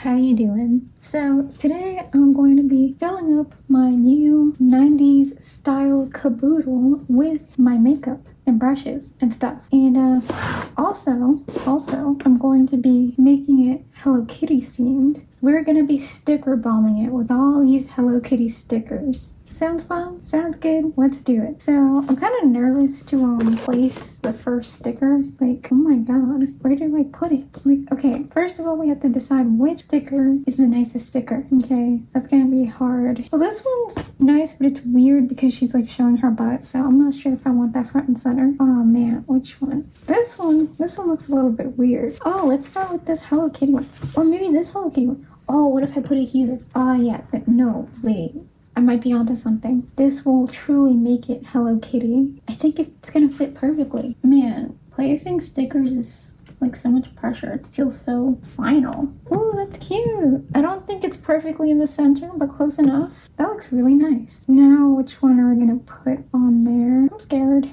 how you doing? So today I'm going to be filling up my new 90s style caboodle with my makeup and brushes and stuff. And also I'm going to be making it Hello Kitty themed. We're going to be sticker bombing it with all these Hello Kitty stickers. Sounds fun? Sounds good? Let's do it. So I'm kind of nervous to place the first sticker. Like, oh my god, where do I put it? Like, okay, first of all, we have to decide which sticker is the nicest sticker. Okay, that's gonna be hard. Well, this one's nice, but it's weird because she's like showing her butt, so I'm not sure if I want that front and center. Oh man, which one? This one looks a little bit weird. Oh, let's start with this Hello Kitty one. Or maybe this Hello Kitty one. Oh, what if I put it here? Yeah, no, wait. I might be onto something. This will truly make it Hello Kitty. I think it's gonna fit perfectly. Man, placing stickers is like so much pressure. It feels so final. Oh, that's cute. I don't think it's perfectly in the center, but close enough. That looks really nice. Now, which one are we gonna put on there? I'm scared.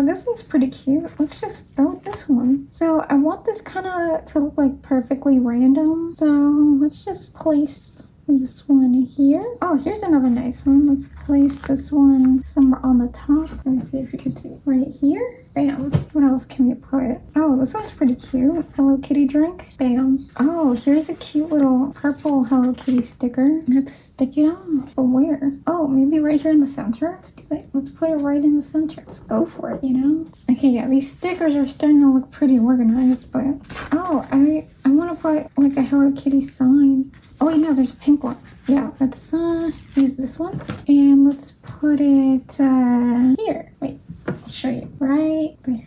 This one's pretty cute. Let's just go with this one. So I want this kind of to look like perfectly random. So let's just place this one here. Oh, here's another nice one. Let's place this one somewhere on the top. Let me see if you can see right here. Bam. What else can we put? Oh, this one's pretty cute. Hello Kitty drink. Bam. Oh, here's a cute little purple Hello Kitty sticker. Let's stick it on. But where? Oh, maybe right here in the center? Let's do it. Let's put it right in the center. Let's go for it, you know? Okay, yeah, these stickers are starting to look pretty organized, but oh, I want to put like a Hello Kitty sign. Oh wait, no, there's a pink one. Yeah, let's use this one. And let's put it here. Wait, I'll show you. Right there.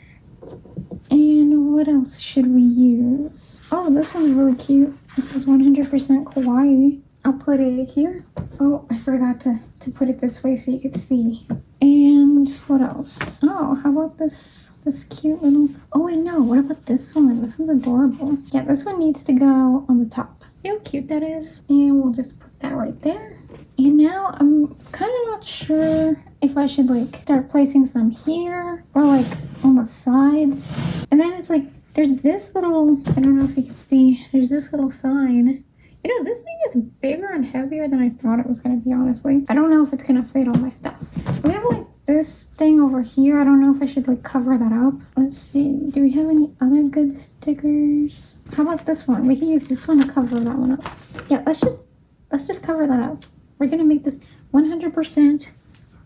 And what else should we use? Oh, this one's really cute. This is 100% kawaii. I'll put it here. Oh, I forgot to put it this way so you could see. And what else? Oh, how about this cute little... Oh wait, no, what about this one? This one's adorable. Yeah, this one needs to go on the top. See how cute that is? And we'll just put that right there. And now I'm kind of not sure if I should like start placing some here or like on the sides. And then it's like, there's this little, I don't know if you can see, there's this little sign. You know, this thing is bigger and heavier than I thought it was going to be, honestly. I don't know if it's going to fit on my stuff. We have like this thing over here. I don't know if I should like cover that up. Let's see. Do we have any other good stickers? How about this one? We can use this one to cover that one up. Yeah, let's just cover that up. We're going to make this 100%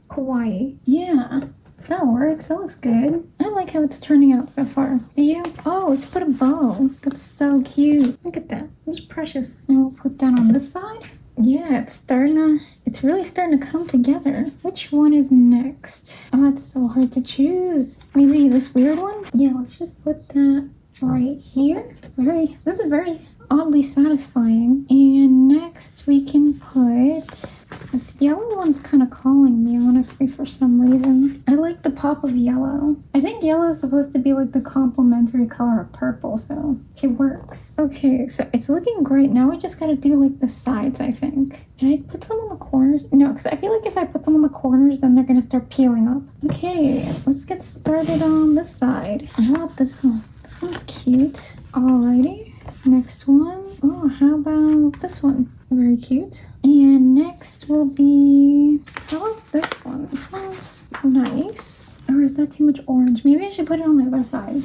kawaii. Yeah. That works. That looks good. I like how it's turning out so far. Do you? Oh, let's put a bow. That's so cute. Look at that. It's precious. Now we'll put that on this side. Yeah, it's really starting to come together. Which one is next? Oh, it's so hard to choose. Maybe this weird one? Yeah, let's just put that right here. This is very oddly satisfying. And next we can put this yellow one's kind of calling me, honestly, for some reason. I like the pop of yellow. I think yellow is supposed to be like the complementary color of purple, so it works. Okay, so it's looking great. Now we just gotta do like the sides, I think. Can I put some on the corners? No, because I feel like if I put them on the corners, then they're gonna start peeling up. Okay, let's get started on this side. How about this one? This one's cute. Alrighty. Next one. Oh, how about this one? Very cute. And next will be... How about this one? This one's nice. Or is that too much orange? Maybe I should put it on the other side.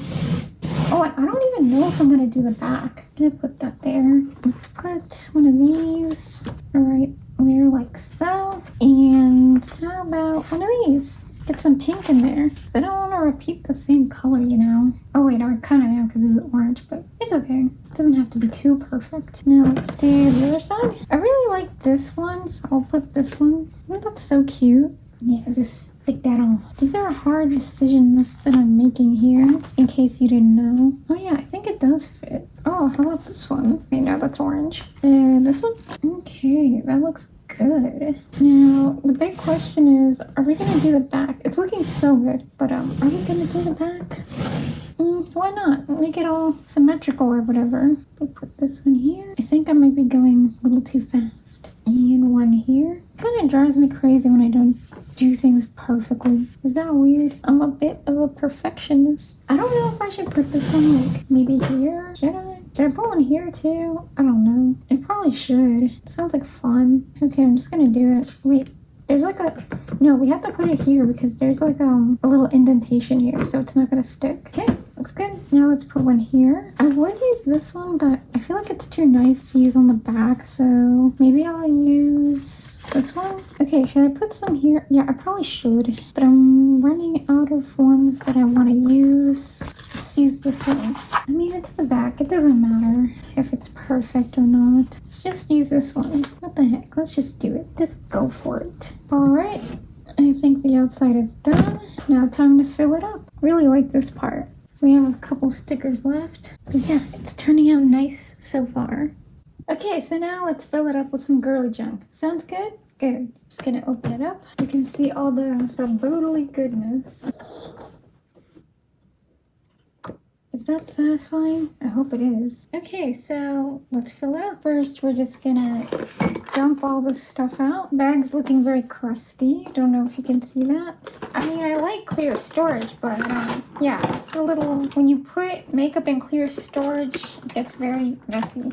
Oh, I don't even know if I'm going to do the back. I'm going to put that there. Let's put one of these right there like so. And how about one of these? Get some pink in there, because I don't want to repeat the same color, you know? Oh wait, I kind of am, because this is orange, but it's okay. It doesn't have to be too perfect. Now let's do the other side. I really like this one, so I'll put this one. Isn't that so cute? Yeah, just stick that on. These are hard decisions that I'm making here, in case you didn't know. Oh yeah, I think it does fit. Oh, how about this one? Wait, no, that's orange. This one? Okay, that looks good. Now, the big question is, are we gonna do the back? It's looking so good, but are we gonna do the back? Why not? Make it all symmetrical or whatever. We'll put this one here. I think I might be going a little too fast. And one here. Kind of drives me crazy when I don't do things perfectly. Is that weird? I'm a bit of a perfectionist. I don't know if I should put this one like maybe here. Should I? Should I put one here too? I don't know. It probably probably should. It sounds like fun. Okay, I'm just gonna do it. Wait, there's like a... No, we have to put it here because there's like a little indentation here, so it's not gonna stick. Okay, looks good. Now let's put one here. I would use this one, but I feel like it's too nice to use on the back, so maybe I'll use this one. Okay, should I put some here? Yeah, I probably should, but I'm running out of ones that I want to use. Let's use this one. I mean, it's the back. It doesn't matter if it's perfect or not. Let's just use this one. What the heck? Let's just do it. Just go for it. All right. I think the outside is done. Now time to fill it up. Really like this part. We have a couple stickers left. But yeah, it's turning out nice so far. Okay, so now let's fill it up with some girly junk. Sounds good? Good. Just gonna open it up. You can see all the boodly goodness. Is that satisfying? I hope it is. Okay, so let's fill it up. First, we're just gonna dump all this stuff out. Bag's looking very crusty. Don't know if you can see that. I mean, I like clear storage, but yeah, it's a little... When you put makeup in clear storage, it gets very messy.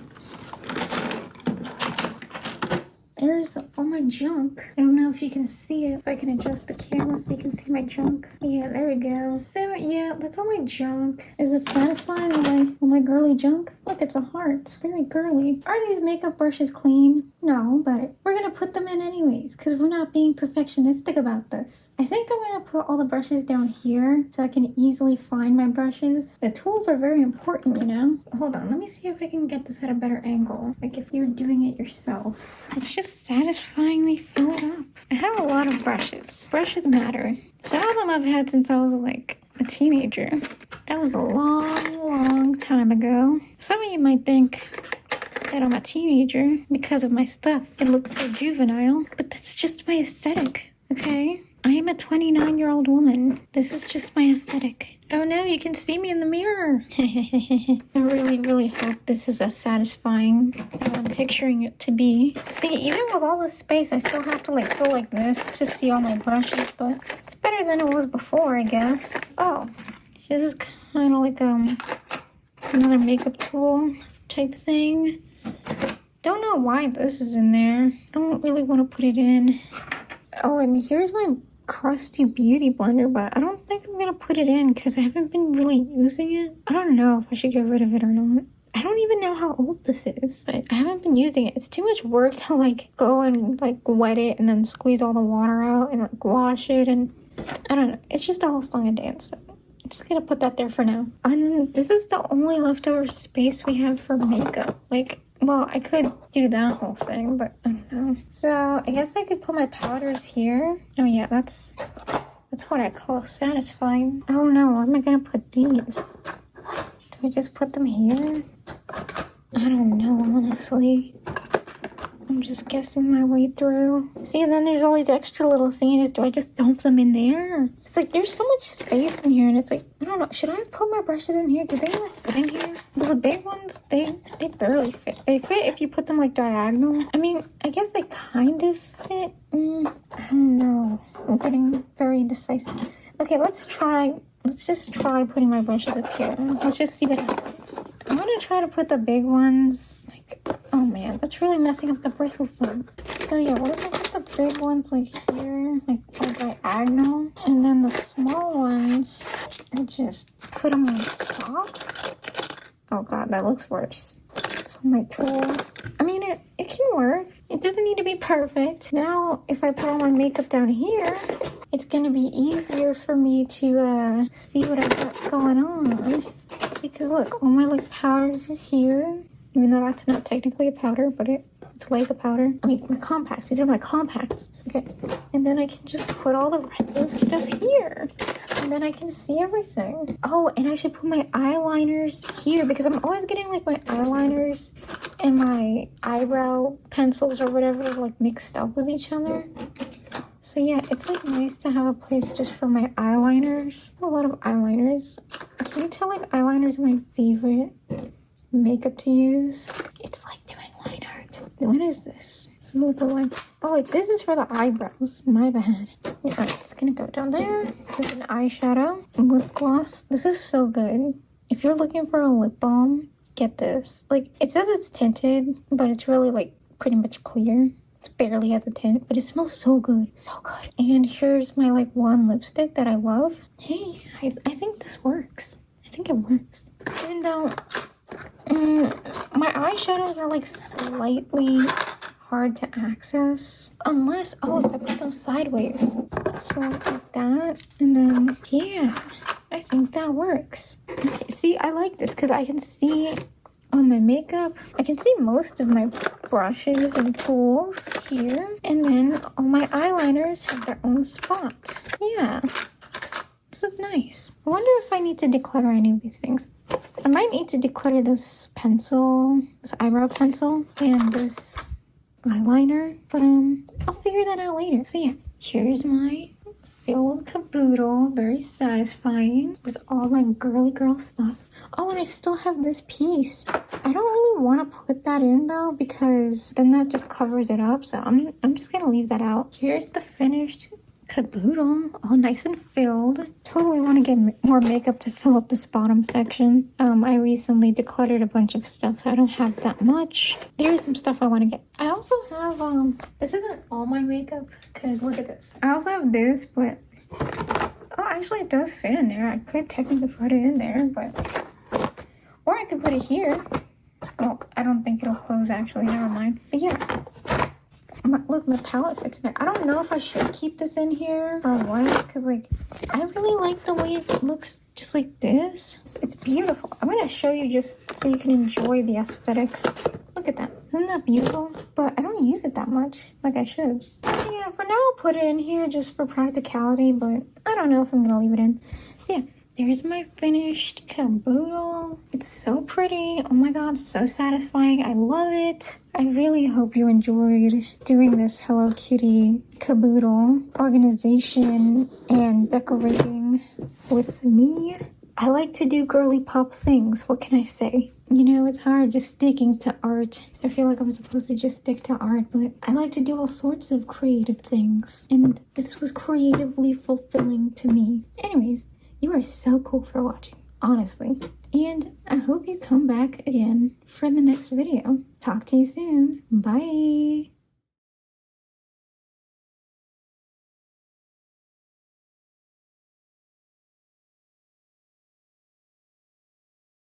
There's all my junk. I don't know if you can see it. If I can adjust the camera so you can see my junk. Yeah, there we go. So yeah, that's all my junk. Is it satisfying all my girly junk? Look, it's a heart. Very girly. Are these makeup brushes clean? No, but we're gonna put them in anyways because we're not being perfectionistic about this. I think I'm gonna put all the brushes down here so I can easily find my brushes. The tools are very important, you know? Hold on, let me see if I can get this at a better angle. Like if you're doing it yourself. Let's just satisfyingly fill it up. I have a lot of brushes. Brushes matter. Some of them I've had since I was like a teenager. That was a long time ago. Some of you might think that I'm a teenager because of my stuff. It looks so juvenile, but that's just my aesthetic, okay? I am a 29-year-old woman. This is just my aesthetic. Oh no, you can see me in the mirror. I really hope this is as satisfying as I'm picturing it to be. See, even with all this space, I still have to like go like this to see all my brushes, but it's better than it was before, I guess. Oh, this is kind of like another makeup tool type thing. Don't know why this is in there. I don't really want to put it in. Oh, and here's my crusty beauty blender, but I don't think I'm gonna put it in because I haven't been really using it. I don't know if I should get rid of it or not. I don't even know how old this is, but I haven't been using it. It's too much work to like go and like wet it and then squeeze all the water out and like wash it, and I don't know. It's just a whole song and dance. So I'm just gonna put that there for now. And this is the only leftover space we have for makeup. Like, well, I could do that whole thing, but I don't know. So I guess I could put my powders here. Oh yeah, that's what I call satisfying. I don't know, where am I gonna put these? Do I just put them here? I don't know, honestly. I'm just guessing my way through. See, and then there's all these extra little things. Do I just dump them in there? It's like there's so much space in here, and it's like, I don't know. Should I put my brushes in here? Do they even fit in here? Because the big ones, they barely fit. They fit if you put them like diagonal. I mean, I guess they kind of fit. I don't know. I'm getting very indecisive. Okay, let's just try putting my brushes up here. Let's just see what happens. I'm gonna try to put the big ones, like, oh man, that's really messing up the bristles then. So yeah, what if I put the big ones like here, like diagonal, and then the small ones, I just put them on top? Oh god, that looks worse. It's on my tools. I mean, it can work. It doesn't need to be perfect. Now, if I put all my makeup down here, it's gonna be easier for me to see what I've got going on. See, because look, all my like powders are here. Even though that's not technically a powder, but it's like a powder. I mean, my compacts. These are my compacts. Okay. And then I can just put all the rest of the stuff here. And then I can see everything. Oh, and I should put my eyeliners here because I'm always getting like my eyeliners and my eyebrow pencils or whatever like mixed up with each other. So yeah, it's like nice to have a place just for my eyeliners. A lot of eyeliners. Can you tell like eyeliners are my favorite makeup to use? It's like doing line art. What is this? This is like a line. Oh, wait, this is for the eyebrows. My bad. Yeah, it's gonna go down there. This is an eyeshadow, lip gloss. This is so good. If you're looking for a lip balm get this. Like, it says it's tinted, but it's really like pretty much clear. It barely has a tint, but it smells so good. So good. And here's my like one lipstick that I love. Hey, I think this works. I think it works. And my eyeshadows are like slightly hard to access. Unless, oh, if I put them sideways. So like that. And then, yeah, I think that works. Okay, see, I like this because I can see on my makeup, I can see most of my brushes and tools here. And then all my eyeliners have their own spot. Yeah, this is nice. I wonder if I need to declutter any of these things. I might need to declutter this pencil, this eyebrow pencil, and this eyeliner. But I'll figure that out later. So yeah, here's my filled caboodle, very satisfying with all my girly girl stuff. Oh, and I still have this piece. I don't really want to put that in though because then that just covers it up. So I'm just gonna leave that out. Here's the finished caboodle, all nice and filled. Totally want to get more makeup to fill up this bottom section. I recently decluttered a bunch of stuff, so I don't have that much. There is some stuff I want to get. I also have this isn't all my makeup because look at this. I also have this, but oh, actually it does fit in there. I could technically put it in there, but or I could put it here. Well, I don't think it'll close actually. Never mind. But yeah. Look, my palette fits in there. I don't know if I should keep this in here or what, because like I really like the way it looks just like this. It's beautiful. I'm gonna show you just so you can enjoy the aesthetics. Look at that. Isn't that beautiful? But I don't use it that much like I should. So yeah, for now I'll put it in here just for practicality, but I don't know if I'm gonna leave it in. So yeah, there's my finished caboodle. It's so pretty. Oh my god, so satisfying. I love it. I really hope you enjoyed doing this Hello Kitty caboodle organization and decorating with me. I like to do girly pop things. What can I say? You know, it's hard just sticking to art. I feel like I'm supposed to just stick to art, but I like to do all sorts of creative things. And this was creatively fulfilling to me. Anyways, you are so cool for watching, honestly. And I hope you come back again for the next video. Talk to you soon. Bye.